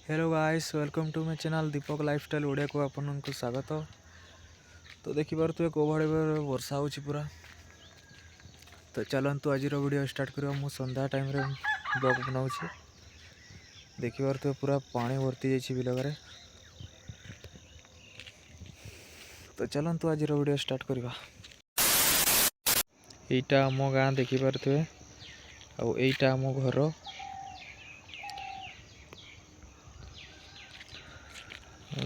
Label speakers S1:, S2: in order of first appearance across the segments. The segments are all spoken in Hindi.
S1: Hello guys, welcome to my channel Deepak lifestyle Odia को आपन को स्वागत। तो देखि पारथुए को भाड़े वर्षा होची पूरा। तो चलतु आज वीडियो स्टार्ट करिया। मु संध्या टाइम रे ब्लॉग बनाउछि। देखि पारथुए पूरा पानी भर्ती जाइछि बिलगरे। तो चलतु आज वीडियो स्टार्ट करिवा। एटा हमो गां देखि पारथुए आ एटा हमो घर।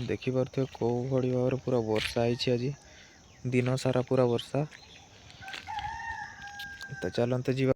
S1: देखि पारथुए को भड़ी भाव पूरा वर्षा आइछि। आज दिन सारा पूरा वर्षा। तो चलते जीवा।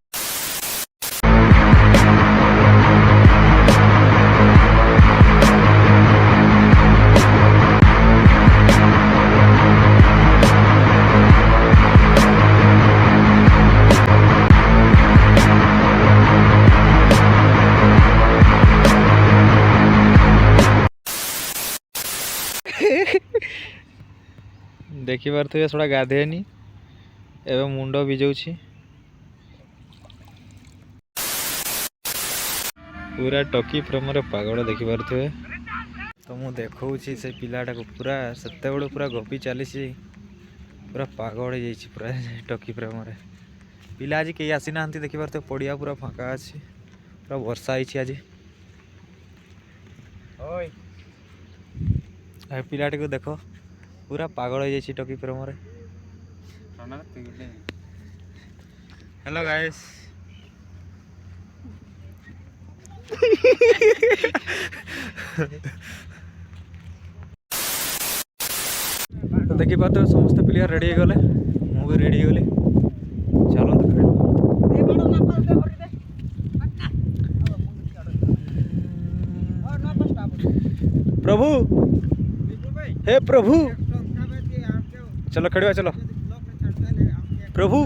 S1: देखि पारथुए थोड़ा गाधेनी एवं मुंड भिजाउछि। पूरा टकी प्रेम पागल देखि पारथुए। तो मु देखौछि से पिलाटा को पूरा सत्ते बड़ पूरा गपी चलीछि। पूरा पागल हो जाइछि पूरा टकी प्रेम रे। पिला आज कहीं आसी ना देखि पारथुए। पड़िया पूरा फाँका अछि। पूरा वर्षा आइछि आज। ओय आ पिलाटी को देखो पूरा पागल हो जाइछि टकी प्रेम रे। Hello guys. तो देखि पाते समस्त प्लेयर रेडी हो गले। मु भी रेडी हो गली। चलो प्रभु, हे प्रभु, चलो खड़िया चलो। प्रभु